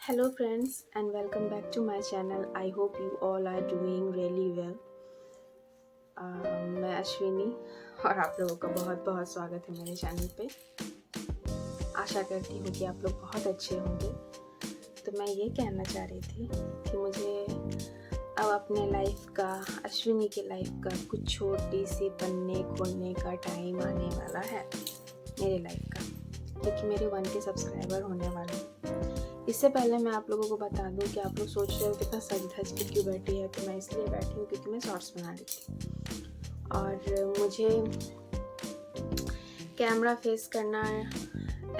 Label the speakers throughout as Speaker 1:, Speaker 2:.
Speaker 1: Hello, friends, and welcome back to my channel. I hope you all are doing really well. मैं अश्विनी और आप लोगों का बहुत बहुत स्वागत है मेरे चैनल पे। आशा करती हूँ कि आप लोग बहुत अच्छे होंगे। तो मैं ये कहना चाह रही थी कि मुझे अब अपने लाइफ का, अश्विनी के लाइफ का कुछ छोटी सी पन्ने खोलने का टाइम आने वाला है मेरे लाइफ का, क्योंकि मेरे 1K सब्सक्राइबर होने वाले हैं। इससे पहले मैं आप लोगों को बता दूं कि आप लोग सोच रहे हो कितना सज धज के क्यों बैठी है। तो मैं इसलिए बैठी हूँ क्योंकि मैं शॉर्ट्स बना रही थी और मुझे कैमरा फेस करना,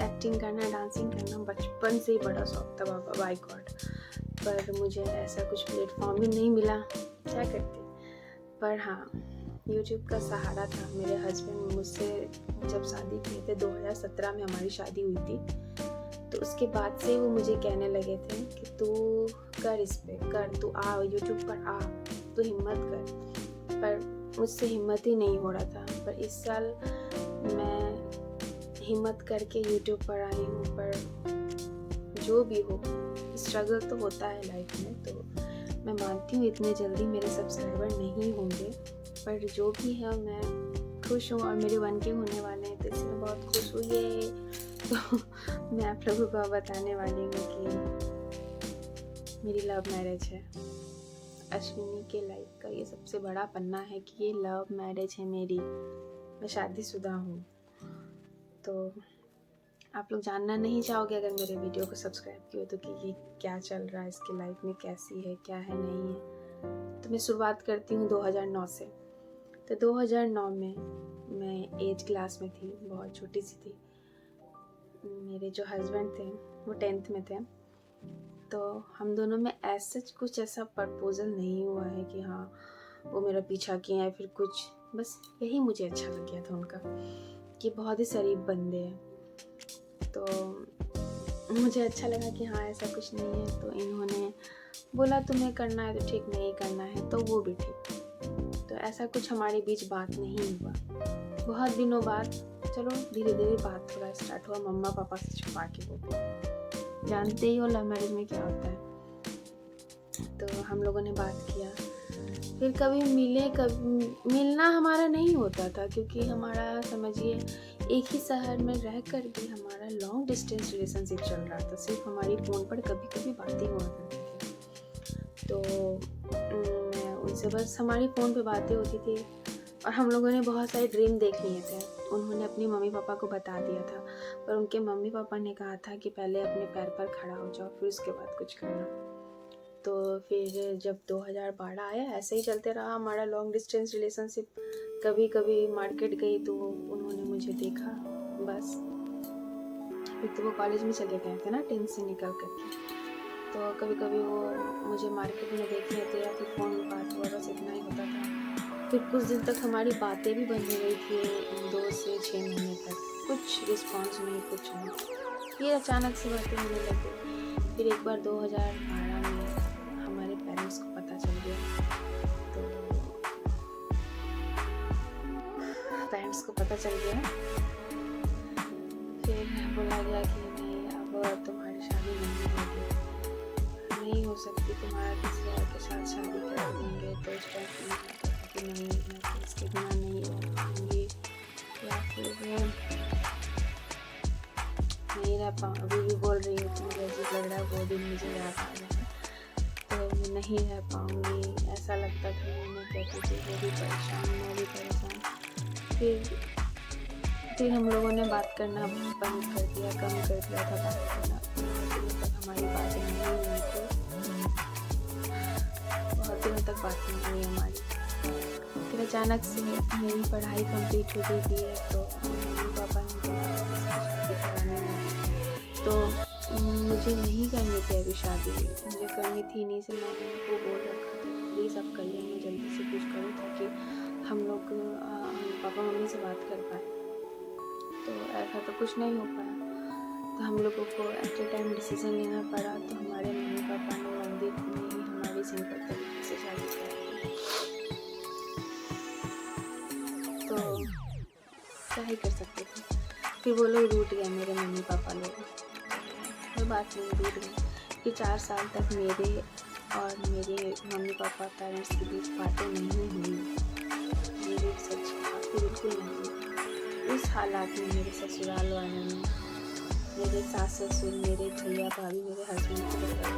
Speaker 1: एक्टिंग करना, डांसिंग करना बचपन से ही बड़ा शौक था बाबा, बाय गॉड। पर मुझे ऐसा कुछ प्लेटफॉर्म ही नहीं मिला, क्या करती। पर हाँ, यूट्यूब का सहारा था। मेरे हस्बैंड मुझसे जब शादी किए थे, 2017 में हमारी शादी हुई थी, तो उसके बाद से वो मुझे कहने लगे थे कि तू कर, इस पे कर, तू आ, यूट्यूब पर आ, तू हिम्मत कर। पर मुझसे हिम्मत ही नहीं हो रहा था। पर इस साल मैं हिम्मत करके यूट्यूब पर आई हूँ। पर जो भी हो, स्ट्रगल तो होता है लाइफ में। तो मैं मानती हूँ इतने जल्दी मेरे सब्सक्राइबर नहीं होंगे, पर जो भी है मैं खुश हूँ और मेरे 1K होने वाले हैं, तो इसमें बहुत खुश हुई है। तो मैं आप लोगों को बताने वाली हूँ कि मेरी लव मैरिज है। अश्विनी के लाइफ का ये सबसे बड़ा पन्ना है कि ये लव मैरिज है मेरी। मैं शादीशुदा हूँ। तो आप लोग जानना नहीं चाहोगे अगर मेरे वीडियो को सब्सक्राइब किए तो कि ये क्या चल रहा है, इसकी लाइफ में कैसी है, क्या है, नहीं है। तो मैं शुरुआत करती हूँ 2009 से। तो 2009 में मैं 8 क्लास में थी, बहुत छोटी सी थी। मेरे जो हस्बैंड थे वो 10th में थे। तो हम दोनों में कुछ ऐसा प्रपोजल नहीं हुआ है कि हाँ वो मेरा पीछा किए या फिर कुछ। बस यही मुझे अच्छा लग गया था उनका कि बहुत ही शरीफ बंदे हैं। तो मुझे अच्छा लगा कि हाँ ऐसा कुछ नहीं है। तो इन्होंने बोला तुम्हें करना है तो ठीक, नहीं करना है तो वो भी ठीक। तो ऐसा कुछ हमारे बीच बात नहीं हुआ। बहुत दिनों बाद चलो धीरे धीरे बात थोड़ा स्टार्ट हुआ, मम्मा पापा से छुपा के। वो भी जानते ही हो लव मैरिज में क्या होता है। तो हम लोगों ने बात किया, फिर कभी मिले, कभी मिलना हमारा नहीं होता था क्योंकि हमारा, समझिए, एक ही शहर में रहकर भी हमारा लॉन्ग डिस्टेंस रिलेशनशिप चल रहा था। सिर्फ हमारी फ़ोन पर कभी कभी बातें हुआ करती थी। तो मैं उनसे बस हमारी फ़ोन पे बातें होती थी और हम लोगों ने बहुत सारे ड्रीम देख लिए थे। उन्होंने अपनी मम्मी पापा को बता दिया था, पर उनके मम्मी पापा ने कहा था कि पहले अपने पैर पर खड़ा हो जाओ, फिर उसके बाद कुछ करना। तो फिर जब 2012 आया, ऐसे ही चलते रहा हमारा लॉन्ग डिस्टेंस रिलेशनशिप। कभी कभी मार्केट गई तो उन्होंने मुझे देखा, बस। फिर तो वो कॉलेज में चले गए थे ना 10th से निकल करके। तो कभी कभी वो मुझे मार्केट में देख लेते या फिर फ़ोन में बात हुआ, बस इतना ही होता था। फिर कुछ दिन तक हमारी बातें भी बंद हो गई थी, 2 से 6 महीने तक कुछ रिस्पॉन्स नहीं, कुछ नहीं। फिर अचानक से बातें होने लगी। फिर एक बार 2012 में हमारे पेरेंट्स को पता चल गया। तो पेरेंट्स को पता चल गया, फिर बोला गया कि नहीं, अब तुम्हारी शादी नहीं होगी, नहीं हो सकती, तुम्हारा किसी और के साथ शादी कर देंगे। तो उस टाइम कि नहीं, मैं इसके बिना नहीं रह पाऊँगी या फिर नहीं रह पाऊँ। अभी भी बोल रही हूँ तो मुझे अजीब लग रहा है, वो दिन मुझे याद आ रहा है। तो मैं नहीं रह पाऊँगी, ऐसा लगता था। मैं कहती थी वो भी परेशान, मैं भी परेशान। फिर हम लोगों ने बात करना बंद कर दिया, कम कर दिया था बात करना। दिनों तक हमारी बातें नहीं हुई थी, बहुत दिनों तक बात नहीं हुई हमारी। फिर अचानक से मेरी पढ़ाई कंप्लीट हो गई थी, तो मम्मी पापा ने बोला शादी कराने में। तो मुझे नहीं करनी थी अभी शादी, मुझे करनी थी नहीं, से मैंने उनको बोल रखा था प्लीज़ आप कर लेंगे, जल्दी से कुछ करो ताकि हम लोग पापा मम्मी से बात कर पाए। तो ऐसा तो कुछ नहीं हो पाया। तो हम लोगों को एट ए टाइम डिसीज़न लेना पड़ा। तो हमारे मम्मी पापा ने मंदिर में ही हमारी सिंपल तरीके से शादी कराई। तो क्या ही कर सकते थे। फिर वो लोग रूठ गए, मेरे मम्मी पापा लोग। कोई बात नहीं, रूठ गए। ये 4 साल तक मेरे और मेरे मम्मी पापा पेरेंट्स के बीच बातें नहीं हुई। मेरे सच बातें बिल्कुल नहीं हुई। उस हालात में मेरे ससुराल वालों ने, मेरे सास ससुर, मेरे भैया भाभी, मेरे हस्बैंड को बताया,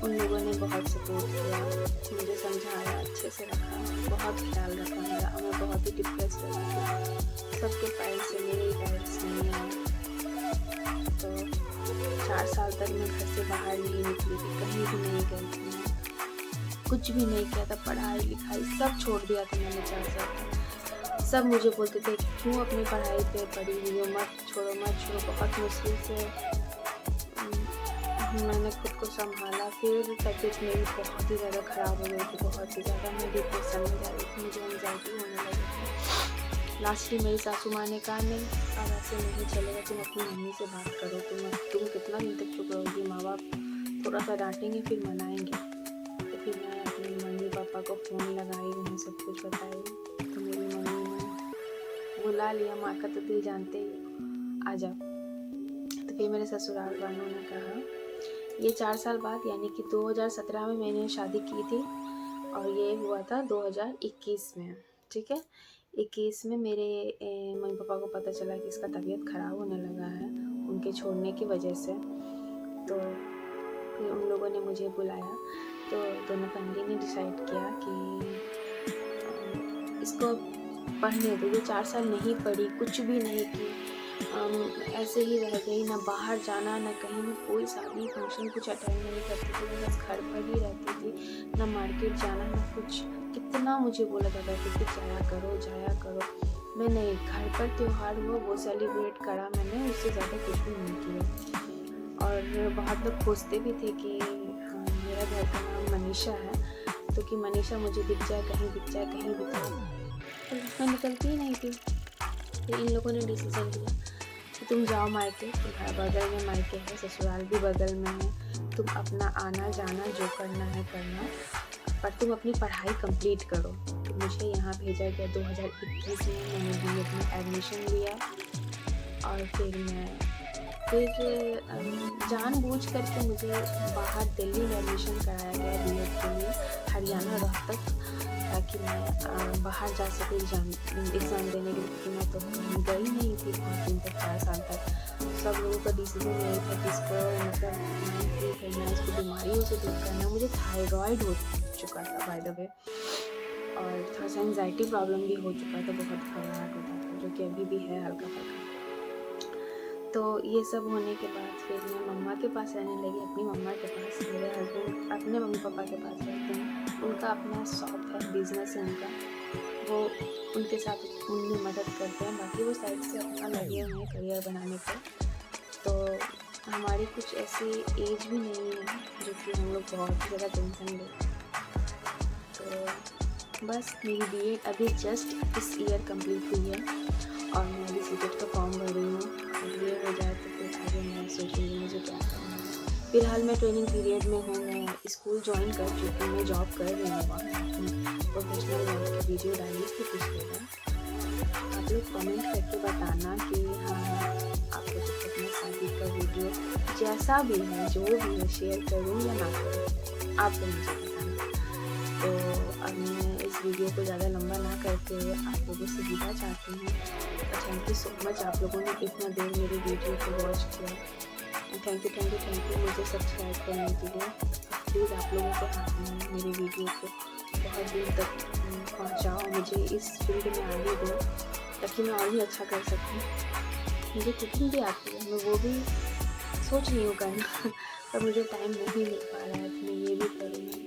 Speaker 1: उन लोगों ने बहुत सपोर्ट किया, मुझे समझाया, अच्छे से रखा, बहुत ख्याल रखा मेरा। और मैं बहुत ही डिप्रेस रहती थी। सबके पेरेंट्स से मेरे पेरेंट्स नहीं आए। तो 4 साल तक मैं घर से बाहर नहीं निकली थी, कहीं भी नहीं गई थी, मैं कुछ भी नहीं किया था। पढ़ाई लिखाई सब छोड़ दिया था मैंने 4 साल तक। सब मुझे बोलते थे क्यों अपनी पढ़ाई पे पड़ी हुई हो, मत छोड़ो मत छोड़ो। बहुत मुश्किल से मैंने खुद को संभाला। फिर तबीयत मेरी बहुत ही ज़्यादा ख़राब हो गई थी, बहुत ही ज़्यादा। मैं डिप्रेशन में जा रही थी, मुझे एंग्जाइटी होने लगी थी। लास्टली मेरी सासू माँ ने कहा नहीं, अब ऐसे नहीं चलेगा, तुम अपनी मम्मी से बात करो। तुम कितना दिन तक चुप रहोगी, माँ बाप थोड़ा सा डांटेंगे फिर मनाएंगे। तो फिर मैं अपनी मम्मी पापा को फ़ोन लगाई, उन्हें सब कुछ बताई। तो मेरी मम्मी ने बुला लिया, माँ का तो दिल जानते ही, आ जाओ। तो फिर मेरे ससुराल वालों ने कहा, ये 4 साल बाद यानी कि 2017 में मैंने शादी की थी और ये हुआ था 2021 में, ठीक है। 21 में मेरे मम्मी पापा को पता चला कि इसका तबीयत ख़राब होने लगा है उनके छोड़ने की वजह से। तो फिर उन लोगों ने मुझे बुलाया। तो दोनों फैमिली ने डिसाइड किया कि इसको पढ़ने दो। ये 4 साल नहीं पढ़ी, कुछ भी नहीं की, ऐसे ही रह गई, ना बाहर जाना, ना कहीं, ना कोई शादी फंक्शन कुछ अटेंड नहीं करती थी, बस घर पर ही रहती थी, ना मार्केट जाना, ना कुछ। कितना मुझे बोला जाता था कि जाया करो जाया करो। मैं नहीं, घर पर त्यौहार हुआ वो सेलिब्रेट करा मैंने, उससे ज़्यादा कुछ भी नहीं किया। और बहुत लोग पूछते भी थे कि हाँ, मेरा घर का नाम मनीषा है, तो कि मनीषा मुझे दिख जाए, कहीं दिख जाए, कहीं दिखाओ। तो मैं निकलती ही नहीं थी। तो इन लोगों ने डिसीजन लिया कि तुम जाओ मायके, तुम्हारा बगल में मायके है, ससुराल भी बगल में है, तुम अपना आना जाना जो करना है करना, पर तुम अपनी पढ़ाई कंप्लीट करो। तो मुझे यहाँ भेजा गया 2021 में। मैंने बीएड में एडमिशन लिया और फिर जानबूझ करके मुझे बाहर दिल्ली में एडमिशन कराया गया बीएड के लिए, हरियाणा रोहतक, ताकि मैं बाहर जा सके एग्ज़ाम देने के लिए। क्योंकि मैं तो कहीं गई नहीं थी बहुत दिन तक, 4 साल तक। सब लोगों का डिसीजन यही था कि इसको मतलब ठीक करना, इसको बीमारियों से दूर करना। मुझे थायराइड हो चुका था बाय द वे, और थोड़ा सा एंग्जाइटी प्रॉब्लम भी हो चुका था, बहुत घबराहट होता था, जो कि अभी भी है हल्का फुल्का। तो ये सब होने के बाद फिर मैं मम्मा के पास रहने लगी, अपनी मम्मा के पास। मेरे हस्बैंड अपने मम्मी पापा के पास रहते हैं, उनका अपना शॉप है, बिजनेस है उनका, वो उनके साथ उनमें मदद करते हैं। बाकी वो साइड से अपना लगे हुए हैं करियर बनाने पर। तो हमारी कुछ ऐसी एज भी नहीं है जो कि हम लोग बहुत ज़्यादा टेंशन लें। तो बस मेरी बीएड अभी जस्ट इस ईयर कंप्लीट हुई है और मैं अभी सीटेट का फॉर्म भर रही हूँ। ये हो जाए तो फिर आगे मैं सोचूंगी मुझे क्या करना है। फिलहाल मैं ट्रेनिंग पीरियड में हूँ, मैं स्कूल ज्वाइन कर चुकी हूँ, मैं जॉब कर रही हूँ वहाँ, प्रोफेशनल जॉब की वीडियो डाली थी पिछले बार। आप लोग कमेंट करके बताना कि हाँ आपको अपने शादी का वीडियो जैसा भी है, जो भी है, शेयर करूँ या ना करूँ, आप लोग मुझे बताना। तो अब मैं इस वीडियो को ज़्यादा लंबा ना करके आप लोगों से विदा चाहती हूँ। थैंक यू सो मच, आप लोगों ने इतना देर मेरी वीडियो को वॉच किया। थैंक यू मुझे सब्सक्राइब करने के लिए। प्लीज़ आप लोगों के हाथ में मेरी वीडियो को बहुत दूर तक पहुँचाओ, मुझे इस फील्ड में आगे दो ताकि मैं और भी अच्छा कर सकूँ। मुझे कुकिंग भी आती है, मैं वो भी सोच रही हूँ करना पर मुझे टाइम नहीं मिल पा रहा है, तो मैं ये भी करूँगी।